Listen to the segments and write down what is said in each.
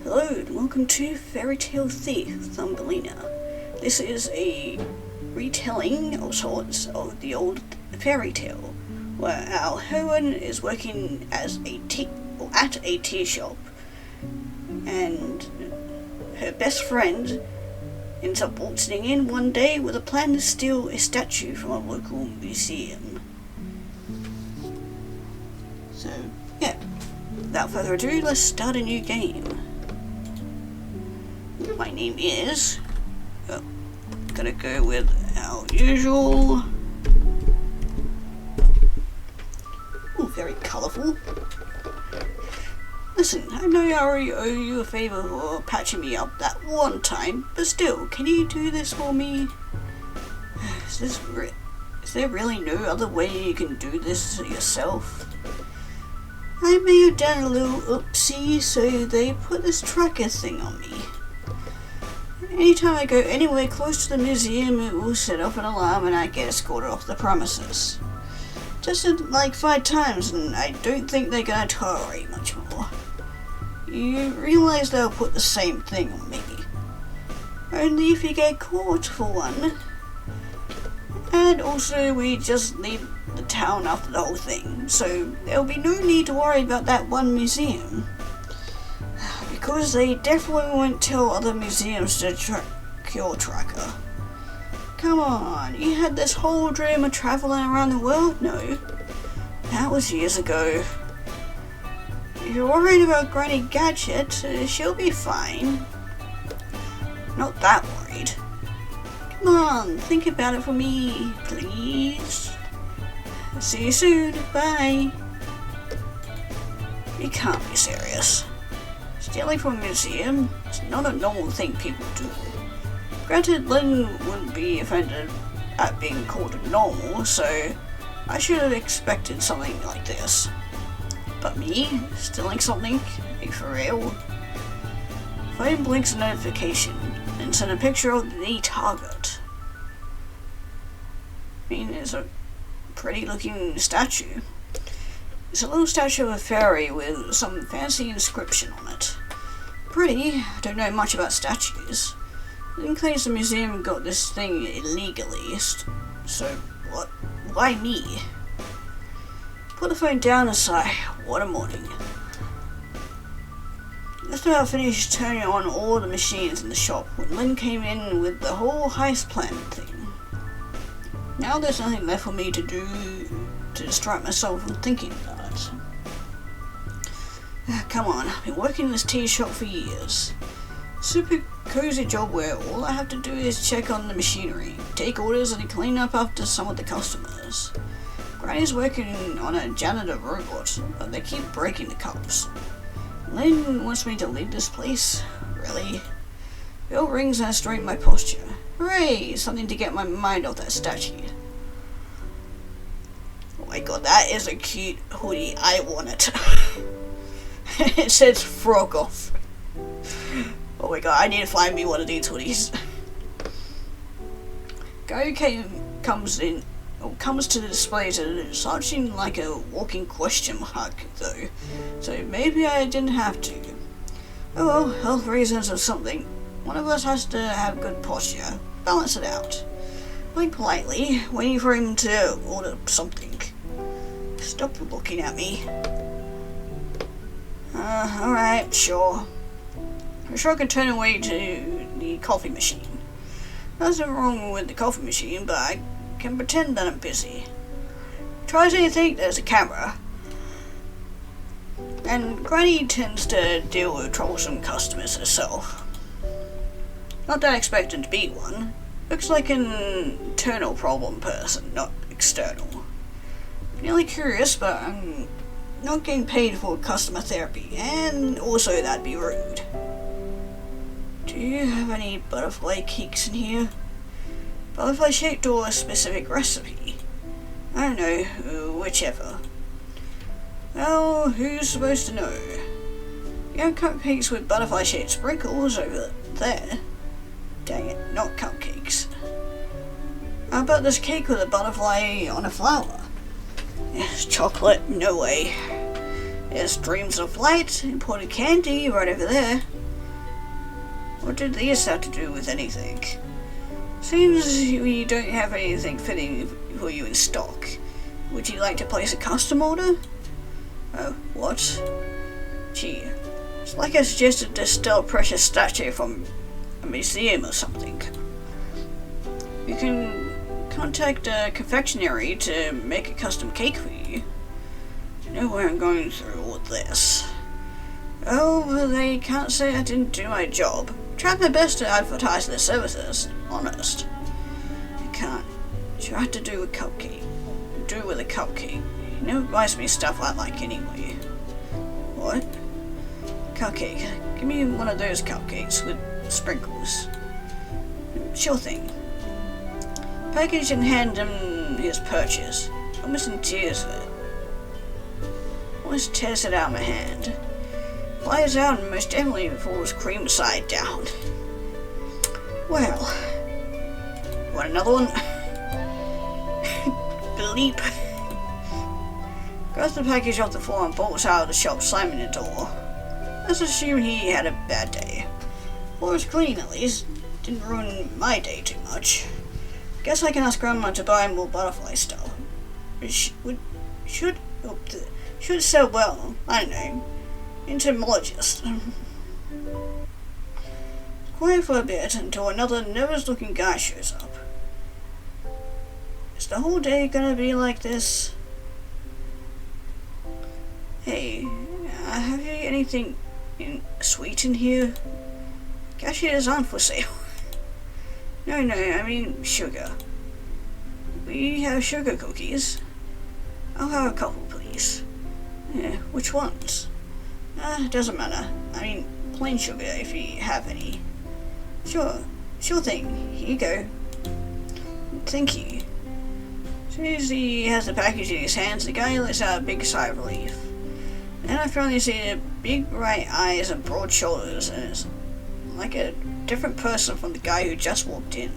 Hello and welcome to Fairytale Thief, Thumbelina. This is a retelling of sorts of the old fairy tale, where our heroine is working as at a tea shop, and her best friend ends up waltzing in one day with a plan to steal a statue from a local museum. So, yeah, without further ado, let's start a new game. My name is, gonna go with our usual, very colourful. Listen, I know I already owe you a favour for patching me up that one time, but still, can you do this for me? Is there really no other way you can do this yourself? I may have done a little oopsie, so they put this tracker thing on me. Anytime I go anywhere close to the museum, it will set off an alarm and I get escorted off the premises. Just like 5 times, and I don't think they're gonna tolerate much more. You realise they'll put the same thing on me. Only if you get caught for one. And also, we just leave the town after the whole thing, so there'll be no need to worry about that one museum. Because they definitely won't tell other museums to track your tracker. Come on, you had this whole dream of travelling around the world? No, that was years ago. If you're worried about Granny Gadget, she'll be fine. Not that worried. Come on, think about it for me, please. See you soon, bye. You can't be serious. Stealing from a museum is not a normal thing people do. Granted, Lynn wouldn't be offended at being called normal, so I should have expected something like this. But me, stealing something? Are you for real? Phone blinks a notification and sends a picture of the target. I mean, it's a pretty looking statue. It's a little statue of a fairy with some fancy inscription on it. Pretty, I don't know much about statues. In case the museum got this thing illegally, so what? Why me? Put the phone down and sigh. What a morning. Just about finished turning on all the machines in the shop when Lynn came in with the whole heist plan thing. Now there's nothing left for me to do to distract myself from thinking about it. Come on, I've been working in this tea shop for years. Super cozy job where all I have to do is check on the machinery, take orders and clean up after some of the customers. Granny's working on a janitor robot, but they keep breaking the cups. Lynn wants me to leave this place? Really? Bell rings and I straighten my posture. Hooray! Something to get my mind off that statue. Oh my god, that is a cute hoodie. I want it. It says frog off. Oh my god, I need to find me one of these hoodies. Guy comes to the display searching like a walking question mark though, so maybe I didn't have to. Oh well, health reasons or something. One of us has to have good posture, balance it out. Like politely, waiting for him to order something. Stop looking at me. Alright, sure. I'm sure I can turn away to the coffee machine. Nothing wrong with the coffee machine, but I can pretend that I'm busy. Tries anything, there's a camera. And Granny tends to deal with troublesome customers herself. Not that I expect her to be one. Looks like an internal problem person, not external. Really curious, but I'm not getting paid for customer therapy, and also that'd be rude. Do you have any butterfly cakes in here? Butterfly shaped or a specific recipe? I don't know, whichever. Well, who's supposed to know? You have cupcakes with butterfly shaped sprinkles over there. Dang it, not cupcakes. How about this cake with a butterfly on a flower? Yes, chocolate, no way. There's dreams of light, imported candy right over there. did these have to do with anything? Seems we don't have anything fitting for you in stock. Would you like to place a custom order? Oh, what? Gee, it's like I suggested to steal a precious statue from a museum or something. You can contact a confectionery to make a custom cake for you. You know why I'm going through all this. Oh, well, they can't say I didn't do my job. Tried my best to advertise their services, honest. I can't. Tried to do a cupcake. Do with a cupcake. He never buys me stuff I like anyway. What? Cupcake. Give me one of those cupcakes with sprinkles. Sure thing. Package and hand him his purchase. Almost in tears of it. Almost tears it out of my hand. Flies out and most definitely falls cream side down. Well, want another one? Bleep. Grabs the package off the floor and bolts out of the shop, slamming the door. Let's assume he had a bad day. Floor was clean at least. Didn't ruin my day too much. Guess I can ask Grandma to buy more butterfly stuff. It should sell well. I don't know. Entomologist. Quiet for a bit until another nervous-looking guy shows up. Is the whole day gonna be like this? Hey, have you anything sweet in here? Cashiers aren't for sale. No, I mean sugar. We have sugar cookies. I'll have a couple, please. Yeah, which ones? Doesn't matter. I mean, plain sugar if you have any. Sure thing. Here you go. Thank you. As soon as he has the package in his hands, the guy lets out a big sigh of relief. Then I finally see the big bright eyes and broad shoulders, and it's like a different person from the guy who just walked in.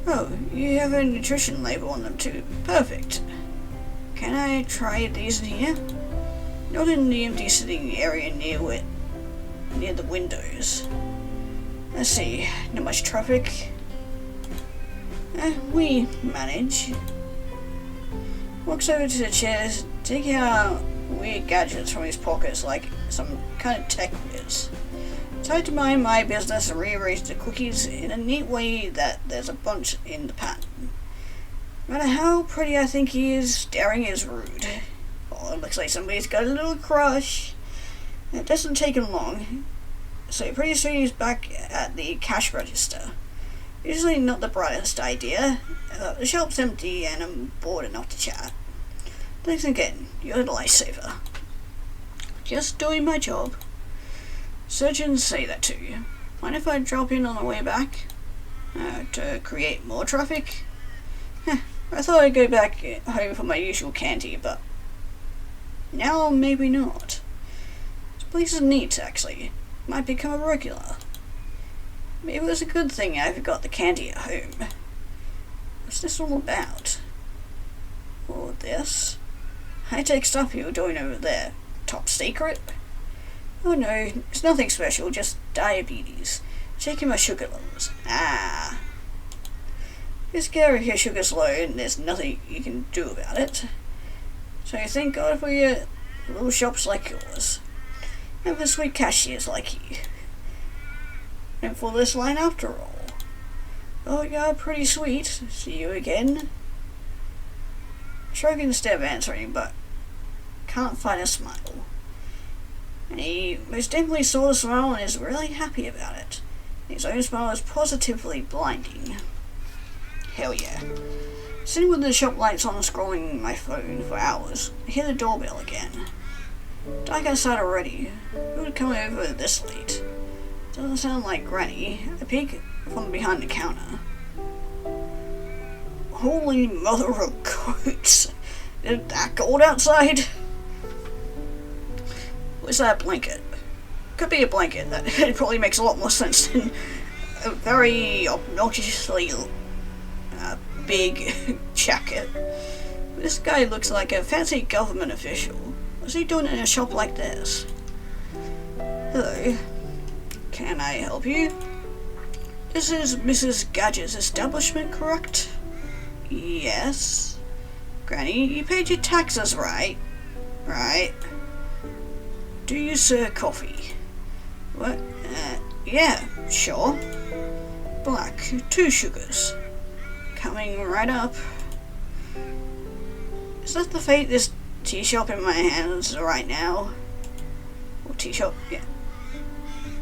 Oh, you have a nutrition label on them too. Perfect. Can I try these in here? Not in the empty sitting area near the windows. Let's see, not much traffic. We manage. Walks over to the chairs, taking out weird gadgets from his pockets like some kind of tech whiz. Tried to mind my business and rearrange the cookies in a neat way that there's a bunch in the pattern. No matter how pretty I think he is, staring is rude. Oh, it looks like somebody's got a little crush. It doesn't take him long, so pretty soon he's back at the cash register. Usually not the brightest idea. The shop's empty and I'm bored enough to chat. Thanks again, you're a lifesaver. Just doing my job. Surgeons say that to you. Mind if I drop in on the way back? To create more traffic? I thought I'd go back home for my usual candy, but now maybe not. This place is neat, actually. Might become a regular. Maybe it was a good thing I forgot the candy at home. What's this all about? Or this? High-tech stuff you're doing over there. Top secret? Oh no, it's nothing special, just diabetes. Checking my sugar levels. It's scary if your sugar's low and there's nothing you can do about it. So thank God for your little shops like yours. And for sweet cashiers like you. And for this line after all. Oh, you're pretty sweet. See you again. Shrug instead of answering, but can't find a smile. And he most definitely saw the smile and is really happy about it. His own smile is positively blinding. Hell yeah. Sitting with the shop lights on scrolling my phone for hours, I hear the doorbell again. Dark outside already. Who would come over this late? Doesn't sound like Granny. I peek from behind the counter. Holy mother of goats! Is it that cold outside? What's that blanket? Could be a blanket. It probably makes a lot more sense than a very obnoxiously big jacket. This guy looks like a fancy government official. What's he doing in a shop like this? Hello. can I help you? This is Mrs. Gadget's establishment, correct? Yes. Granny, you paid your taxes, right? Right. Do you serve coffee? What? Yeah, sure. Black, 2 sugars. Coming right up. Is that the fate this tea shop in my hands right now? Or tea shop? Yeah.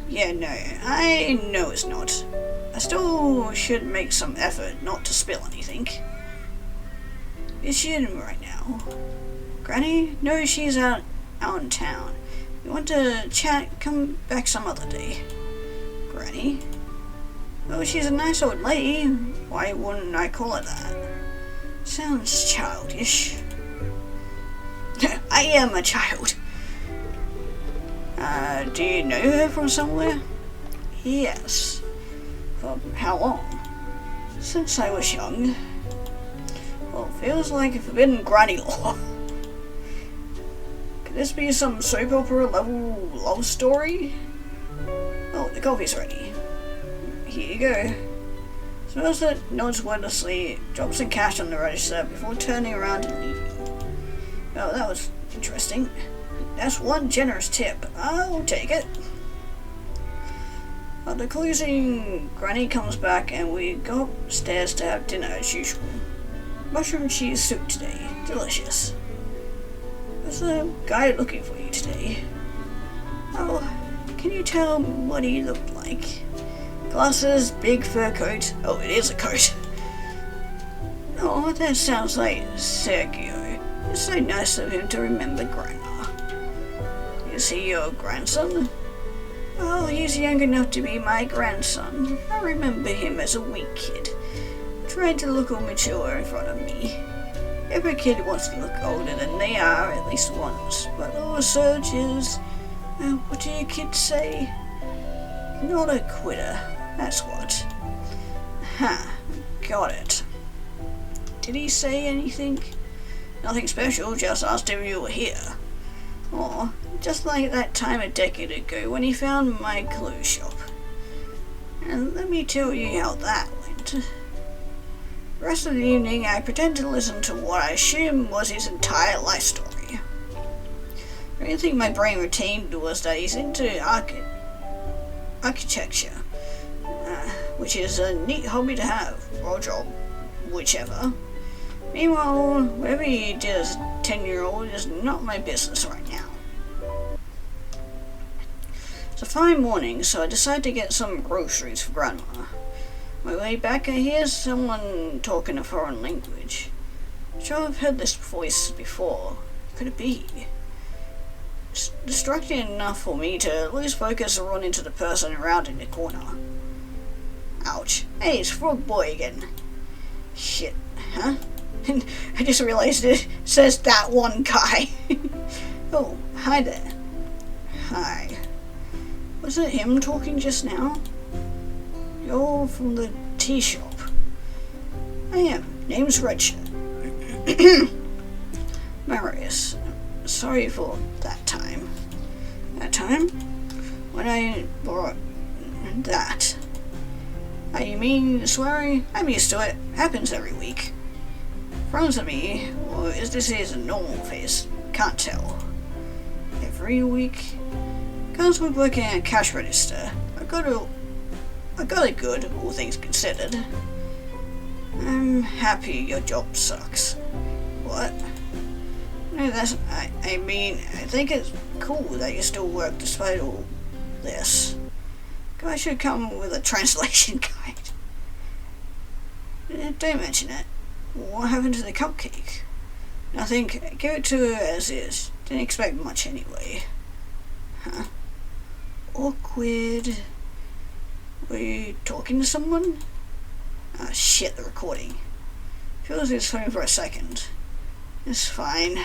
Yeah, no, I know it's not. I still should make some effort not to spill anything. Is she in right now? Granny? No, she's out in town. You want to chat? Come back some other day. Granny? Oh, she's a nice old lady. Why wouldn't I call her that? Sounds childish. I am a child. Do you know her from somewhere? Yes. For how long? Since I was young. Well, feels like a forbidden granny law. Could this be some soap opera level love story? Oh, the coffee's ready. Here you go. Smells it, nods wordlessly, drops some cash on the register before turning around and leaving. Oh, that was interesting. That's one generous tip. I'll take it. After closing, Granny comes back and we go upstairs to have dinner as usual. Mushroom cheese soup today. Delicious. There's a guy looking for you today. Oh, can you tell what he looked like? Glasses, big fur coat. Oh, it is a coat. Oh, that sounds like Sergio. It's so nice of him to remember Grandma. Is he your grandson? Oh, he's young enough to be my grandson. I remember him as a wee kid, trying to look all mature in front of me. Every kid wants to look older than they are at least once, but little Serge is, what do you kids say? Not a quitter, that's what. Huh, got it. Did he say anything? Nothing special, just asked if you were here. Or just like that time a decade ago when he found my clothes shop. And let me tell you how that went. The rest of the evening I pretended to listen to what I assumed was his entire life story. The only thing my brain retained was that he's into architecture, which is a neat hobby to have, or job, whichever. Meanwhile, whatever he did as a 10-year-old is not my business right now. It's a fine morning, so I decide to get some groceries for Grandma. On my way back, I hear someone talking a foreign language. I'm sure I've heard this voice before. Could it be? It's distracting enough for me to lose focus and run into the person around in the corner. Ouch. Hey, it's Frog Boy again. Shit, huh? I just realized it says that one guy. Oh, hi there. Hi. Was it him talking just now? You're from the tea shop. I am. Name's Redshirt. Marius. Sorry for that time. That time? When I brought that. You mean swearing? I'm used to it. Happens every week. Frowns at me, or is this his normal face? Can't tell. Every week? Comes with working at a cash register. I got it good, all things considered. I'm happy your job sucks. What? No, I mean, I think it's cool that you still work despite all this. I should come with a translation guide. Don't mention it. What happened to the cupcake? Nothing. Give it to her as is. Didn't expect much anyway. Huh? Awkward. Were you talking to someone? Ah, shit, the recording. Feels his phone for a second. It's fine.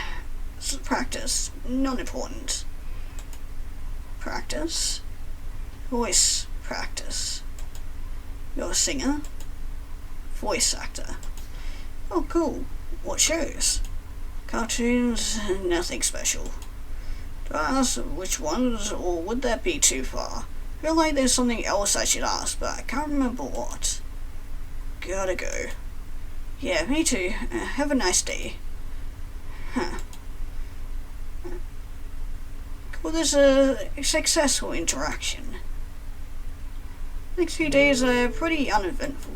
It's practice. Not important. Practice? Voice practice. You're a singer? Voice actor. Oh, cool. What shows? Cartoons? Nothing special. Do I ask which ones, or would that be too far? I feel like there's something else I should ask, but I can't remember what. Gotta go. Yeah, me too. Have a nice day. Huh. Call this a successful interaction. Next few days are pretty uneventful.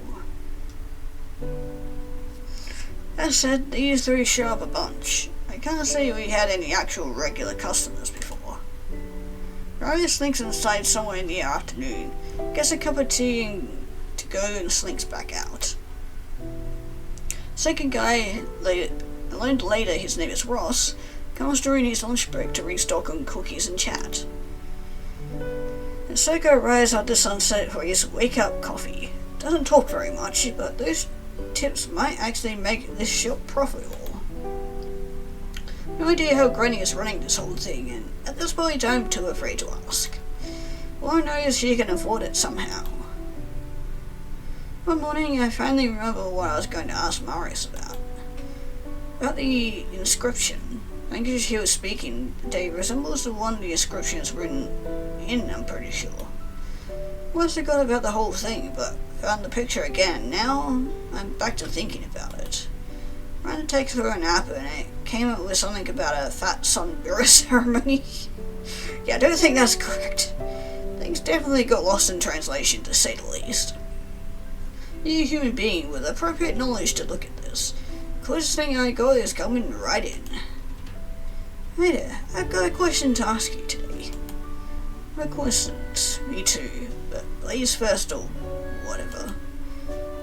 That said, these three show up a bunch. I can't say we had any actual regular customers before. Rose slinks inside somewhere in the afternoon, gets a cup of tea and to go and slinks back out. Second guy, I learned later his name is Ross, comes during his lunch break to restock on cookies and chat. And Soko arrives after sunset for his wake-up coffee. Doesn't talk very much, but those tips might actually make this shop profitable. No idea how Granny is running this whole thing, and at this point I'm too afraid to ask. All I know is she can afford it somehow. One morning I finally remember what I was going to ask Marius about. About the inscription. The language he was speaking today resembles the one the inscription is written in, I'm pretty sure. Once I got about the whole thing, but found the picture again. Now I'm back to thinking about it. Ran to take her a nap and it came up with something about a fat sun mirror ceremony. Yeah, I don't think that's correct. Things definitely got lost in translation, to say the least. You're a human being with appropriate knowledge to look at this. The closest thing I got is coming right in. Hey there, I've got a question to ask you today. My questions, me too, but ladies first or whatever.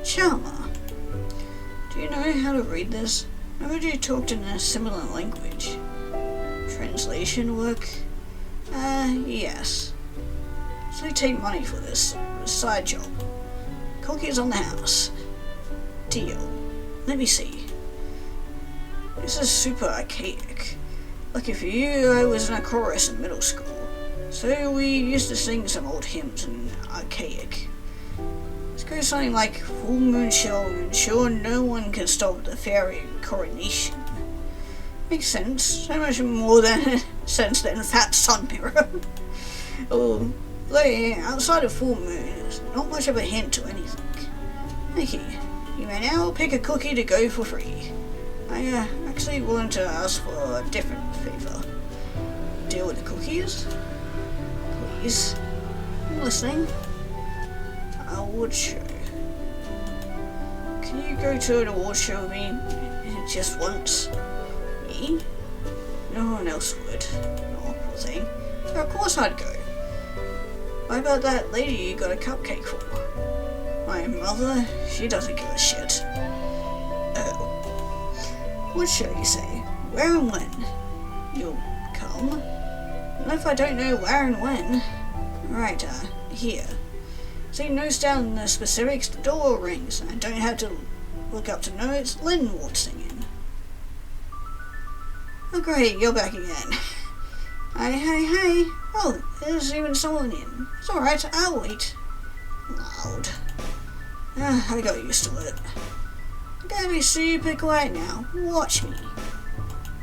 Chalma, do you know how to read this? I heard you talked in a similar language. Translation work? Yes. So you take money for this side job. Cookies on the house. Deal. Let me see. This is super archaic. Lucky for you, I was in a chorus in middle school. So we used to sing some old hymns in archaic. Let's go something like full moon shall ensure no one can stop the fairy coronation. Makes sense. So much more than sense than fat sun mirror. Oh, outside of full moon, there's not much of a hint to anything. Okay, you may now pick a cookie to go for free. I actually wanted to ask for a different favour. Deal with the cookies? Please. I'm listening. Award show. Can you go to an award show with me just once? Me? No one else would. Oh, poor thing. So of course I'd go. What about that lady you got a cupcake for? My mother? She doesn't give a shit. Oh. What show, you say? Where and when? You'll come? Not if I don't know where and when. Right, here. See, notes down the specifics, the door rings, and I don't have to look up to know it's Lynn waltzing in. Oh great, you're back again. Hey. Oh, there's even someone in. It's alright, I'll wait. Loud. I got used to it. I gotta be super quiet now. Watch me.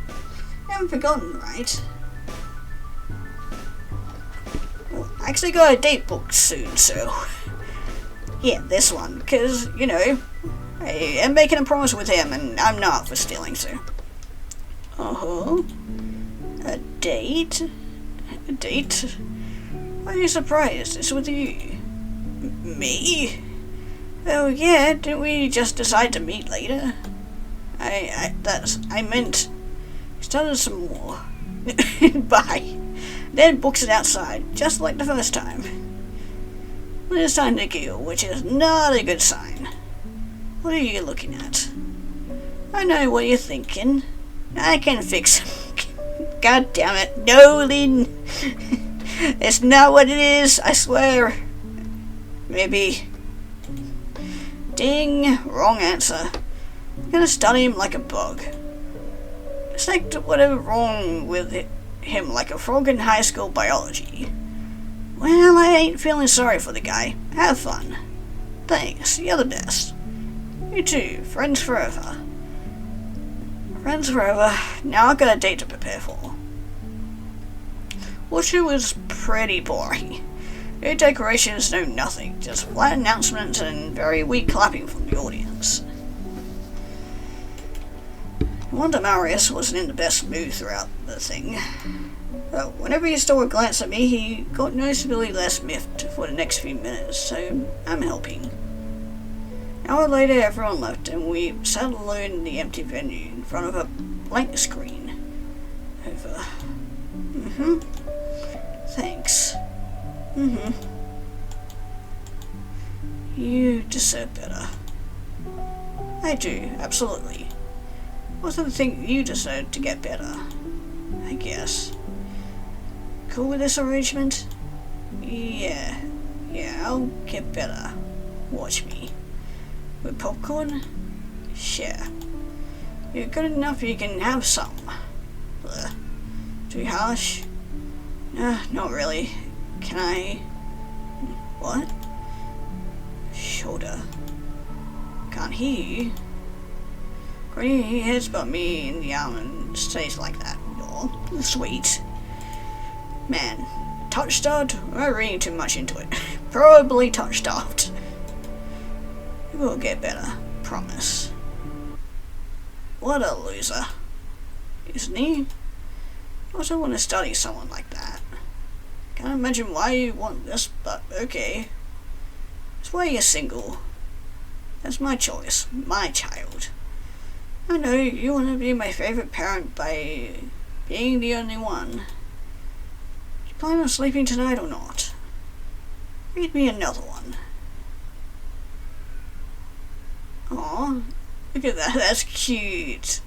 You haven't forgotten, right? Well, I actually got a date booked soon, so... yeah, this one, because, you know, I am making a promise with him, and I'm not for stealing, so... Uh-huh. A date? A date? Why are you surprised? It's with you. Me? Oh yeah, didn't we just decide to meet later? I meant... started some more. Bye. Then books it outside, just like the first time. Well, it's time to giggle, which is not a good sign. What are you looking at? I know what you're thinking. I can fix it. God damn it. No, Lynn. It's not what it is, I swear. Maybe. Ding. Wrong answer. I'm gonna study him like a bug. Dissect whatever wrong with him like a frog in high school biology. Well, I ain't feeling sorry for the guy. Have fun. Thanks, you're the best. You too, friends forever. Friends forever. Now I've got a date to prepare for. Washu was pretty boring. Your decorations know nothing, just flat announcements and very weak clapping from the audience. Wanda Marius wasn't in the best mood throughout the thing. But whenever he stole a glance at me, he got noticeably less miffed for the next few minutes, so I'm helping. An hour later, everyone left, and we sat alone in the empty venue in front of a blank screen. Over. Thanks. You deserve better. I do, absolutely. Also think you deserve to get better. I guess. Cool with this arrangement? Yeah, I'll get better. Watch me. With popcorn? Sure. You're good enough you can have some. Too harsh? Not really. Can I... What? Shoulder. Can't hear you. Granny headsbutt me in the arm and stays like that. Oh, sweet. Man, touch-starved? We're reading too much into it. Probably touch-starved. It will get better. Promise. What a loser. Isn't he? I also want to study someone like that. Can't imagine why you want this, but okay. That's why you're single. That's my choice. My child. I know you want to be my favorite parent by being the only one. Do you plan on sleeping tonight or not? Read me another one. Aw, look at that. That's cute.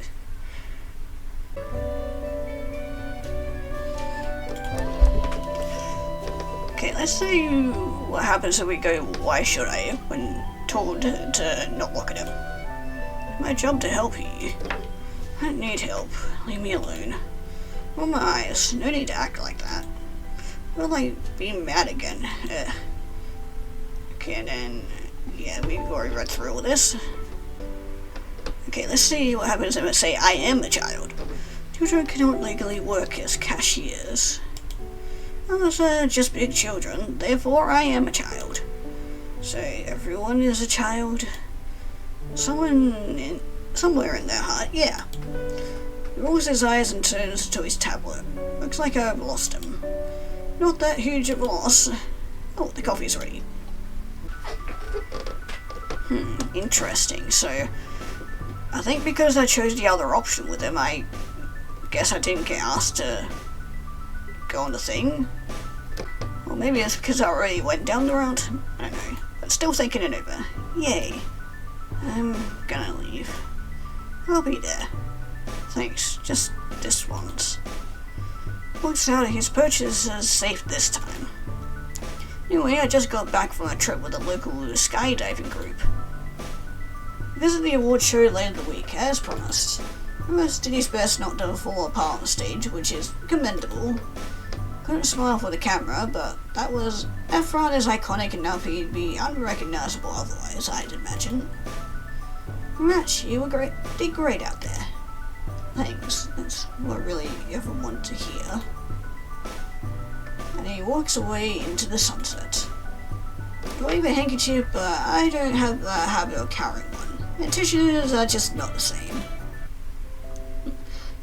Okay, let's see what happens if we go, why should I, when told to not look at him. It's my job to help you. I don't need help. Leave me alone. Roll my eyes. No need to act like that. I feel like being mad again. Okay, and then, yeah, we've already read through all this. Okay, let's see what happens if I say I am a child. Children cannot legally work as cashiers. Those are just big children, therefore I am a child. So everyone is a child. Somewhere in their heart, yeah. He rolls his eyes and turns to his tablet. Looks like I've lost him. Not that huge of a loss. Oh, the coffee's ready. Interesting. So, I think because I chose the other option with him, I guess I didn't get asked to go on the thing. Or maybe it's because I already went down the route. I don't know. But still thinking it over. Yay. I'm gonna leave. I'll be there. Thanks. Just this once. Looks out his purchase is safe this time. Anyway, I just got back from a trip with a local skydiving group. Visit the award show later the week, as promised. Amos did his best not to fall apart on stage, which is commendable. Couldn't smile for the camera, but that front is iconic enough he'd be unrecognizable otherwise, I'd imagine. Congrats, you did great out there. Thanks, that's what I really ever want to hear. And he walks away into the sunset. I wave a handkerchief, but I don't have the habit of carrying one. And tissues are just not the same.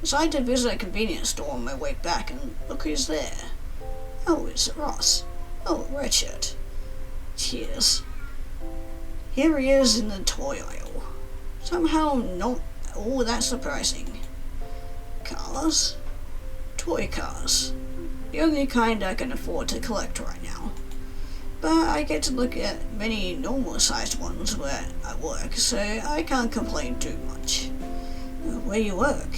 Decided to visit a convenience store on my way back, and look who's there. Oh, it's Ross. Oh, Richard. Cheers. Here he is in the toy aisle. Somehow not all that surprising. Cars? Toy cars. The only kind I can afford to collect right now. But I get to look at many normal-sized ones where I work, so I can't complain too much. Where you work?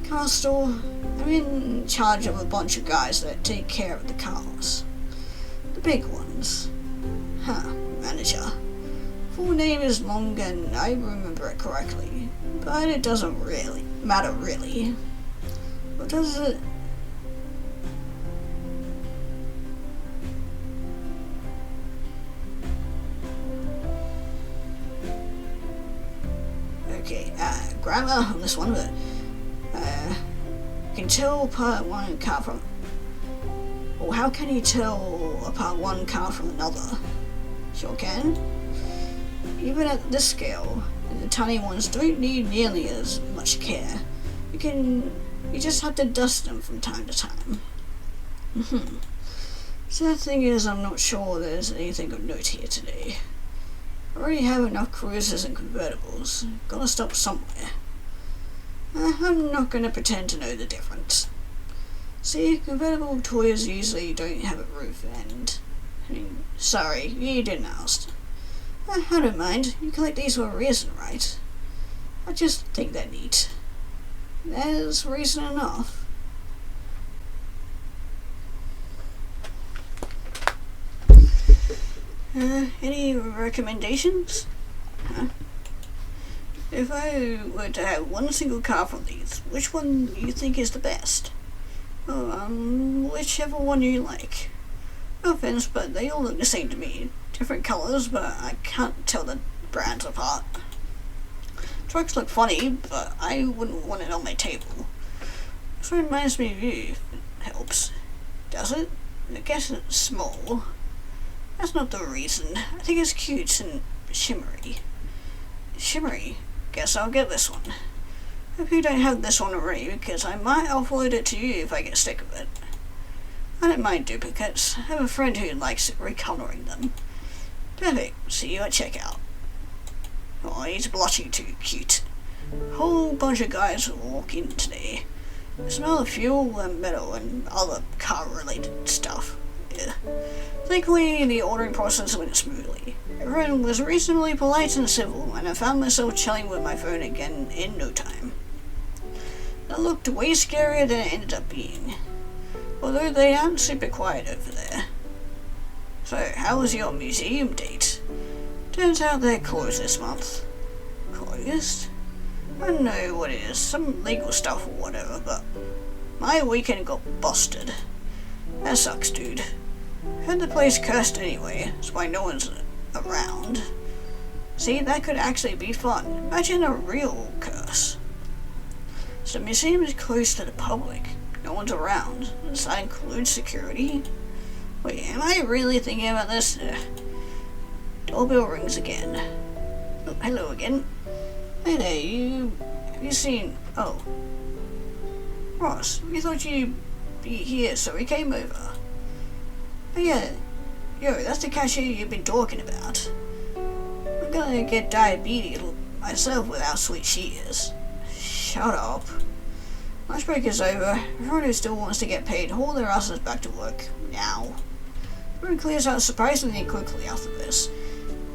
Car store. I'm in charge of a bunch of guys that take care of the cars. The big ones. Manager. Full name is long and I remember it correctly, but it doesn't really matter really. What does it? Okay, grammar on this one, but you can tell part one car from. Or how can you tell pull apart one car from another. Sure can. Even at this scale, the tiny ones don't need nearly as much care. You just have to dust them from time to time. So the thing is, I'm not sure there's anything of note here today. I already have enough cruisers and convertibles. Gotta stop somewhere. I'm not gonna pretend to know the difference. See, convertible toys usually don't have a roof and... sorry, you didn't ask. I don't mind. You collect these for a reason, right? I just think they're neat. There's reason enough. Any recommendations? If I were to have one single car from these, which one do you think is the best? Whichever one you like. No offense, but they all look the same to me. Different colours, but I can't tell the brands apart. Trucks look funny, but I wouldn't want it on my table. This reminds me of you, if it helps. Does it? I guess it's small. That's not the reason. I think it's cute and shimmery. Shimmery? Guess I'll get this one. Hope you don't have this one already, because I might offload it to you if I get sick of it. I don't mind duplicates. I have a friend who likes recolouring them. Perfect. See you at checkout. Oh, he's blushing too cute. A whole bunch of guys will walk in today. I smell of fuel and metal and other car-related stuff. Yeah. Thankfully, the ordering process went smoothly. Everyone was reasonably polite and civil, and I found myself chatting with my phone again in no time. That looked way scarier than it ended up being. Although they aren't super quiet over there. So, how was your museum date? Turns out they're closed this month. Closed? I don't know what it is, some legal stuff or whatever, but my weekend got busted. That sucks, dude. Heard the place cursed anyway, that's why no one's around. See, that could actually be fun. Imagine a real curse. So the museum is closed to the public. No one's around. Does that include security? Wait, am I really thinking about this? Doorbell rings again. Oh, hello again. Hey there, have you seen... Oh. Ross, we thought you'd be here, so we came over. Oh yeah, yo, that's the cashier you've been talking about. I'm gonna get diabetes myself with how sweet she is. Shut up. Lunch break is over. Everyone who still wants to get paid, haul their asses back to work. Now. Everyone clears out surprisingly quickly after this.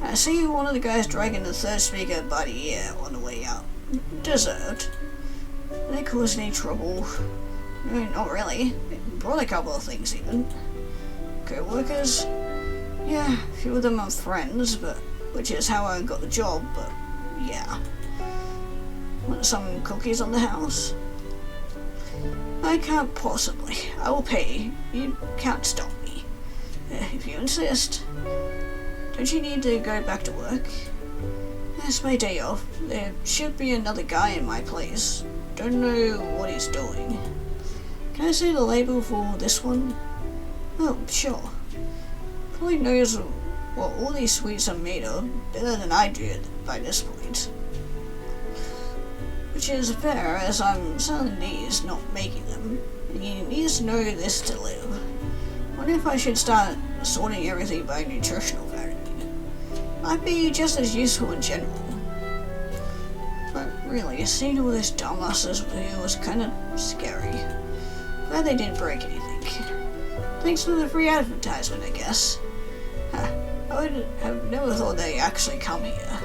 I see one of the guys dragging the third speaker by the ear on the way out. Deserved. Did they cause any trouble? No, not really. They brought a couple of things even. Co-workers? Yeah, a few of them are friends, but which is how I got the job, but yeah. Want some cookies on the house? I can't possibly. I will pay. You can't stop me. If you insist. Don't you need to go back to work? It's my day off. There should be another guy in my place. Don't know what he's doing. Can I see the label for this one? Oh, sure. Probably knows what all these sweets are made of better than I do by this point. Which is fair, as I'm selling these, not making them. And he needs to know this to live. Wonder if I should start sorting everything by nutritional value. Might be just as useful in general. But really, seeing all this dumbasses was kind of scary. Glad they didn't break anything. Thanks for the free advertisement, I guess. I would have never thought they'd actually come here.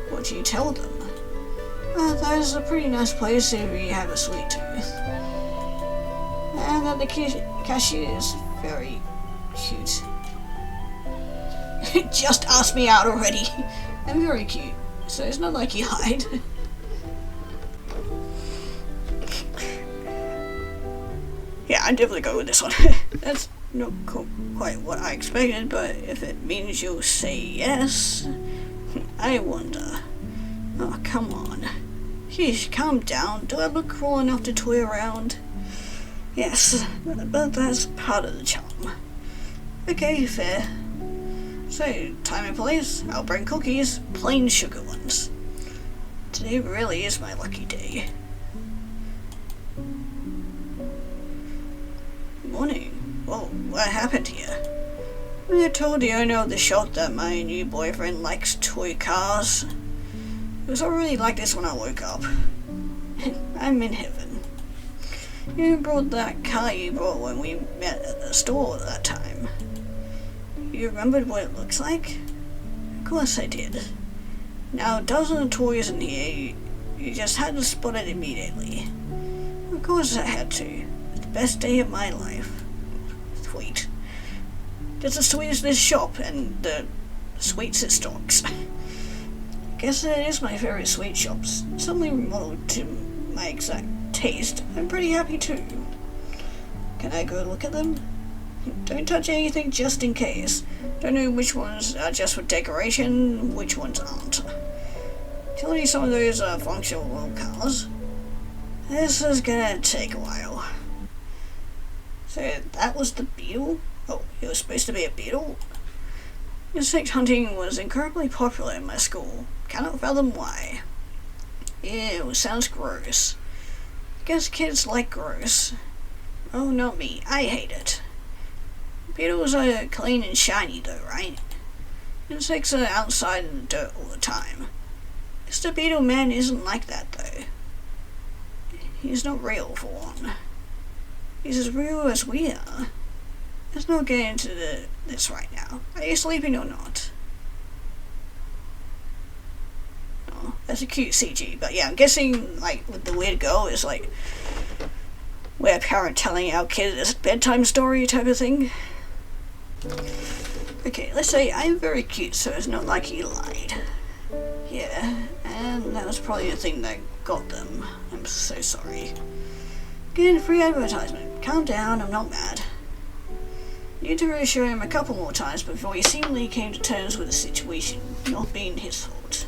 What'd you tell them? That is a pretty nice place if you have a sweet tooth. And that the cashier is very cute. Just asked me out already. I'm very cute, so it's not like you hide. Yeah, I'm definitely going with this one. That's not quite what I expected, but if it means you'll say yes, I wonder. Oh, come on. Sheesh, calm down. Do I look cool enough to toy around? Yes, but that's part of the charm. Okay, fair. So, time and place, I'll bring cookies, plain sugar ones. Today really is my lucky day. Morning. Whoa, what happened here? I told the owner of the shop that my new boyfriend likes toy cars. It was already like this when I woke up. I'm in heaven. You brought that car you brought when we met at the store that time. You remembered what it looks like? Of course I did. Now, dozens of toys in here, you just had to spot it immediately. Of course I had to. It's the best day of my life. Sweet. Just as sweet as this shop and the sweets it stocks. Guess it is my favorite sweet shops. Suddenly remodeled to my exact taste. I'm pretty happy too. Can I go look at them? Don't touch anything just in case. Don't know which ones are just for decoration, which ones aren't. Tell me some of those are functional little cars. This is gonna take a while. So that was the beetle? Oh, it was supposed to be a beetle? Insect hunting was incredibly popular in my school. Cannot fathom why. Ew, sounds gross. Guess kids like gross. Oh, not me. I hate it. Beetles are clean and shiny though, right? Insects are outside in the dirt all the time. Mr. Beetle Man isn't like that though. He's not real for one. He's as real as we are. Let's not get into this right now. Are you sleeping or not? Oh, that's a cute CG, but yeah, I'm guessing like with the weird girl is like we're a parent telling our kid this bedtime story type of thing. Okay, let's say I'm very cute, so it's not like he lied. Yeah, and that was probably the thing that got them. I'm so sorry. Again, free advertisement. Calm down, I'm not mad. Need to reassure him a couple more times before he seemingly came to terms with the situation, not being his fault.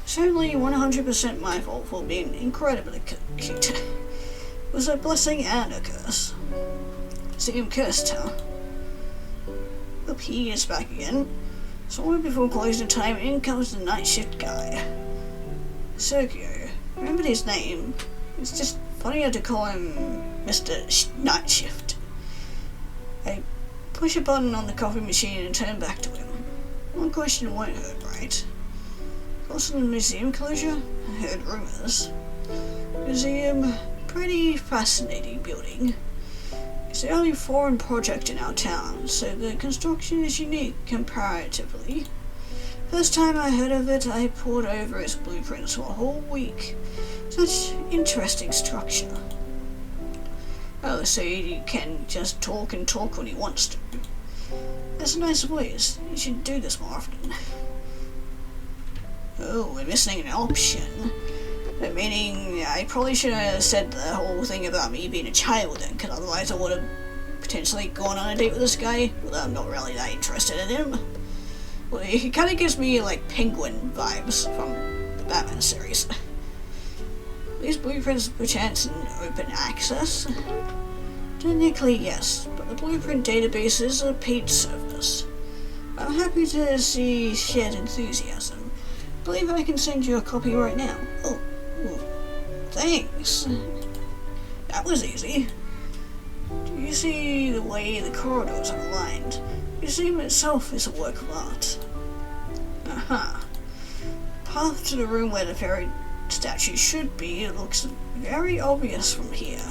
Certainly 100% my fault for being incredibly cute. It was a blessing and a curse. See him cursed, huh? Up he is back again. Somewhere before closing time, in comes the night shift guy. Sergio. Remembered his name. It's just funnier to call him Mr. Night Shift. I push a button on the coffee machine and turn back to him. One question won't hurt, right? Cost of the museum closure? I heard rumours. Museum, pretty fascinating building. It's the only foreign project in our town, so the construction is unique comparatively. First time I heard of it, I pored over its blueprints for a whole week. Such interesting structure. Oh, so he can just talk and talk when he wants to. That's a nice voice. You should do this more often. Oh, we're missing an option. Meaning, I probably should have said the whole thing about me being a child then, because otherwise I would have potentially gone on a date with this guy, although I'm not really that interested in him. Well, he kind of gives me, like, Penguin vibes from the Batman series. These blueprints perchance in open access? Technically, yes, but the blueprint database is a paid service. I'm happy to see shared enthusiasm. I believe I can send you a copy right now. Oh, thanks. That was easy. Do you see the way the corridors are aligned? The museum itself is a work of art. Aha. Path to the room where the fairy statue should be looks very obvious from here.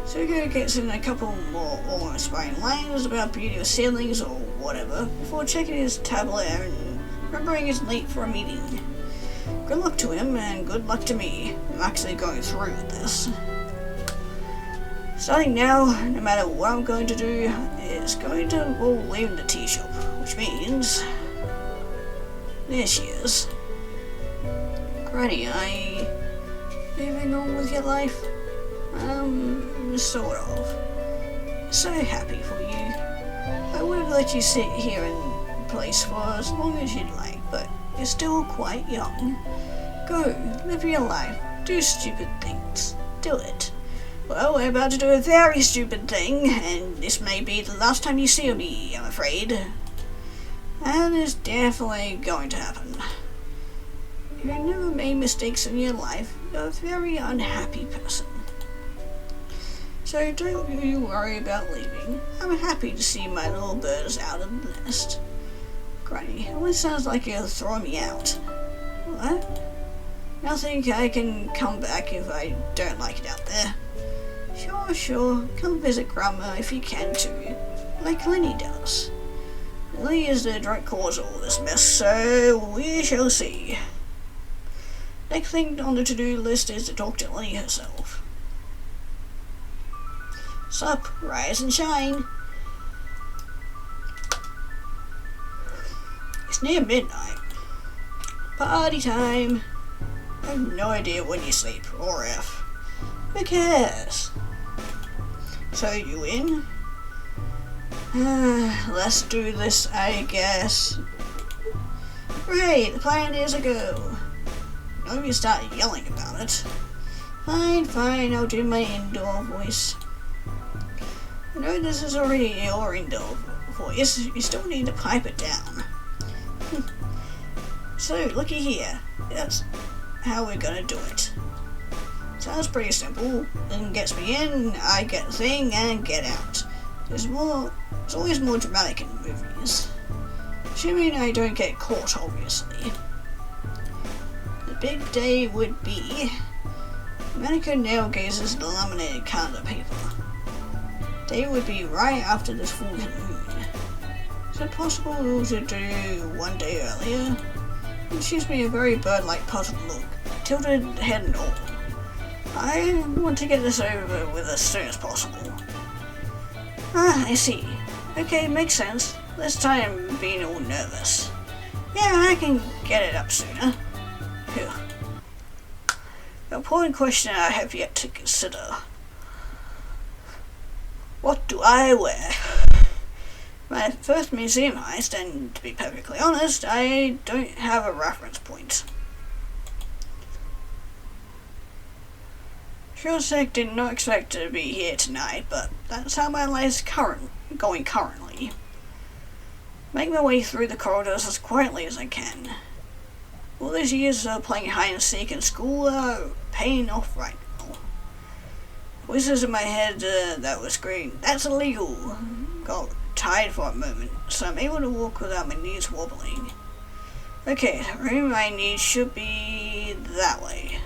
Sergio gets in a couple more awe-inspiring lines about beauty of ceilings or whatever before checking his tablet and remembering he's late for a meeting. Good luck to him and good luck to me. I'm actually going through with this. Starting now, no matter what I'm going to do, is going to involve leaving the tea shop, which means... There she is. Granny, are you moving on with your life? Sort of. So happy for you. I would have let you sit here in place for as long as you'd like, but you're still quite young. Go, live your life, do stupid things. Do it. Well, we're about to do a very stupid thing, and this may be the last time you see me, I'm afraid. And it's definitely going to happen. If you've never made mistakes in your life, you're a very unhappy person. So don't you worry about leaving. I'm happy to see my little birds out of the nest. Granny, it always sounds like you're throwing me out. What? I think I can come back if I don't like it out there. Sure, come visit Grandma if you can too, like Lenny does. Lily is the direct cause of all this mess, so we shall see. Next thing on the to-do list is to talk to Lenny herself. Sup, rise and shine. It's near midnight. Party time. I have no idea when you sleep, or if. Who cares? So you in? Let's do this, I guess. Right, the plan is a go. Don't you start yelling about it. Fine, I'll do my indoor voice. I know this is already your indoor voice, you still need to pipe it down. So, looky here. That's how we're gonna do it. Sounds pretty simple. Then gets me in, I get the thing, and get out. It's always more dramatic in movies. Assuming I don't get caught, obviously. The big day would be Manicure Nail Gazer's the laminated calendar paper. Day would be right after this full moon. Is it possible to do one day earlier? It shoots me a very bird-like puzzled look, tilted head and all. I want to get this over with as soon as possible. I see. Okay, makes sense. This time I'm being all nervous. Yeah, I can get it up sooner. Phew. The important question I have yet to consider. What do I wear? My first museum heist, and to be perfectly honest, I don't have a reference point. Sure sec did not expect to be here tonight, but that's how my life's going currently. Make my way through the corridors as quietly as I can. All these years of playing hide and seek in school are paying off right now. Voices in my head that were screaming, "That's illegal!" got tired for a moment, so I'm able to walk without my knees wobbling. Okay, the room I need should be that way.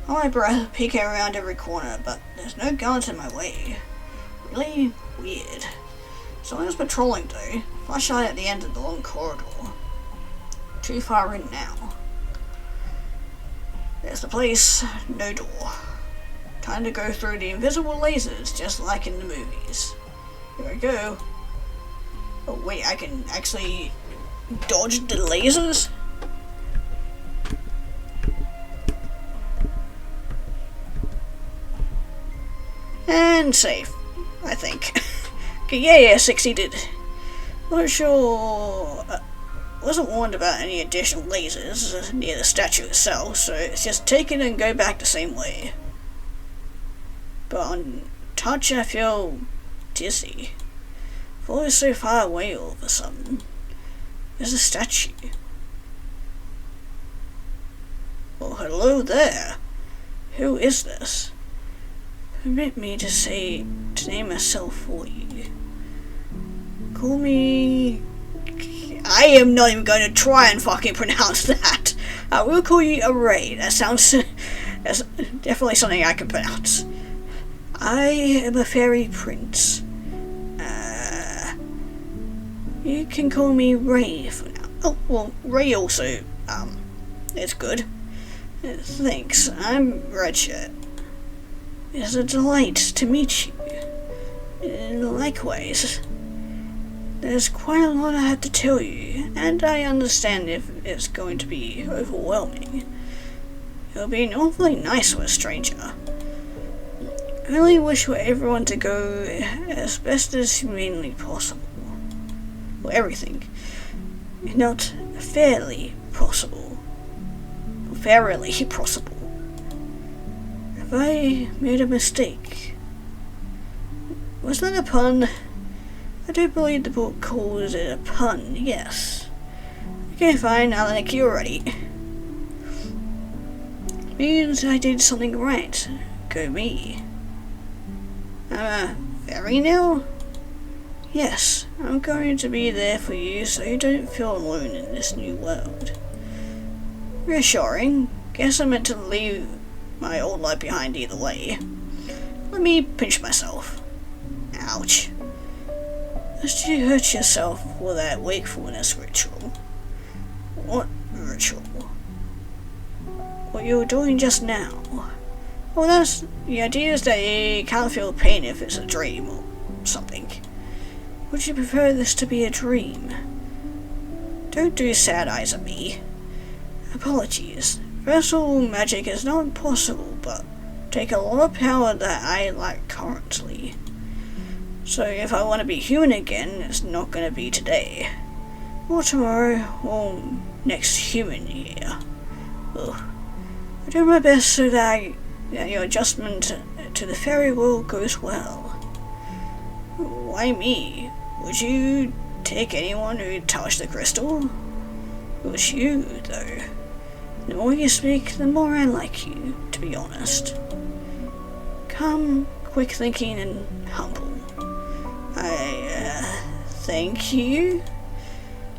On my breath, peeking around every corner, but there's no guards in my way. Really weird. Someone's patrolling though. Flashlight at the end of the long corridor. Too far in now. There's the place, no door. Time to go through the invisible lasers just like in the movies. Here we go. Oh wait, I can actually dodge the lasers? And safe, I think. Okay, yeah, succeeded. Not sure. Wasn't warned about any additional lasers near the statue itself, so it's just take it and go back the same way. But on touch, I feel dizzy. Thought it was so far away all of a sudden. There's a statue. Well, hello there. Who is this? Permit me to name myself for you. Call me... I am not even going to try and fucking pronounce that. I will call you Array. That sounds... that's definitely something I can pronounce. I am a fairy prince. You can call me Ray for now. Oh, well, Ray also, it's good. Thanks, I'm Redshirt. It's a delight to meet you. Likewise. There's quite a lot I have to tell you, and I understand if it's going to be overwhelming. It'll be an awfully nice for a stranger. I really wish for everyone to go as best as humanly possible. Well, everything. Not fairly possible. Fairly possible. If I made a mistake? Was that a pun? I do believe the book calls it a pun, yes. Okay, fine, now that you're ready. Means I did something right. Go me. I'm a fairy now? Yes, I'm going to be there for you so you don't feel alone in this new world. Reassuring. Guess I'm meant to leave my old life behind either way. Let me pinch myself. Ouch. Must you hurt yourself with that wakefulness ritual? What ritual? What you were doing just now? Well, that's the idea is that you can't feel pain if it's a dream or something. Would you prefer this to be a dream? Don't do sad eyes at me. Apologies. Vessel magic is not impossible, but take a lot of power that I lack currently. So if I want to be human again, it's not going to be today. Or tomorrow, or next human year. Ugh. I do my best so that your adjustment to the fairy world goes well. Why me? Would you take anyone who touched the crystal? It was you, though. The more you speak, the more I like you, to be honest. Calm, quick thinking, and humble. Thank you?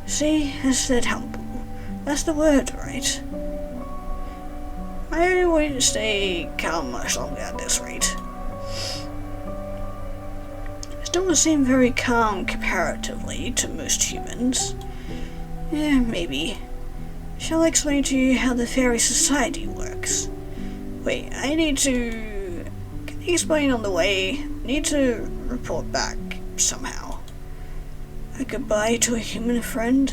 See, I said humble. That's the word, right? I won't stay calm much longer at this rate. It doesn't seem very calm comparatively to most humans. Yeah, maybe. Shall I explain to you how the fairy society works? Wait, I need to... Can you explain on the way? Need to report back somehow. A goodbye to a human friend?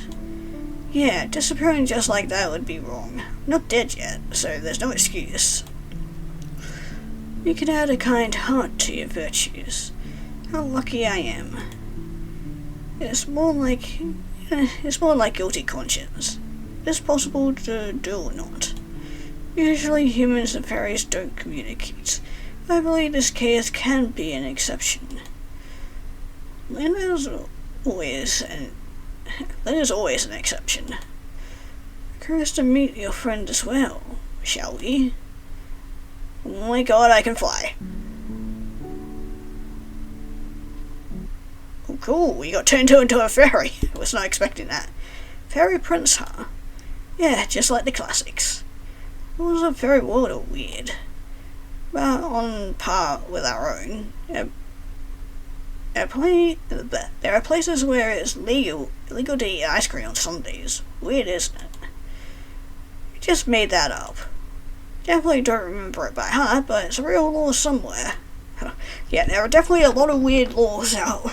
Yeah, disappearing just like that would be wrong. I'm not dead yet, so there's no excuse. You can add a kind heart to your virtues. How lucky I am. It's more like guilty conscience. It's possible to do or not. Usually humans and fairies don't communicate. I believe this case can be an exception. Lynn is always an exception. Curious to meet your friend as well, shall we? Oh my god, I can fly. Oh cool, we got turned into a fairy. I was not expecting that. Fairy prince, huh? Yeah, just like the classics. Rules of fairy world are weird, but on par with our own. There are places where it's illegal to eat ice cream on Sundays. Weird, isn't it? You just made that up. Definitely don't remember it by heart, but it's a real law somewhere. Yeah, there are definitely a lot of weird laws out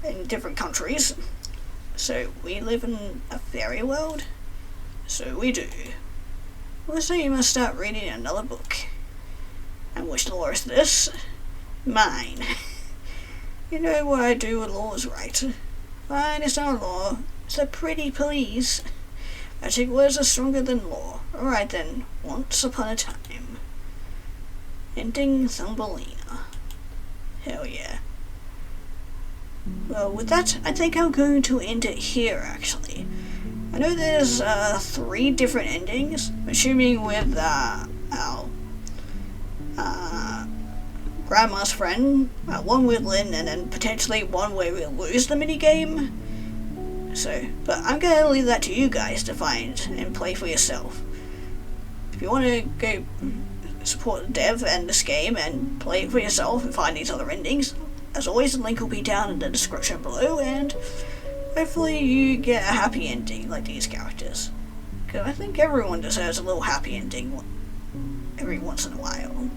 in different countries. So we live in a fairy world? So we do. Well, so you must start reading another book. And which law is this? Mine. You know what I do with laws, right? Fine, it's not law. It's a pretty police. Magic words are stronger than law. Alright then, once upon a time. Ending Thumbelina. Hell yeah. Well, with that, I think I'm going to end it here, actually. I know there's 3 different endings, assuming with our grandma's friend, one with Lynn, and then potentially one where we'll lose the minigame. So, but I'm gonna leave that to you guys to find and play for yourself. If you want to go support the dev and this game and play it for yourself and find these other endings, as always, the link will be down in the description below, and hopefully you get a happy ending like these characters. Because I think everyone deserves a little happy ending every once in a while.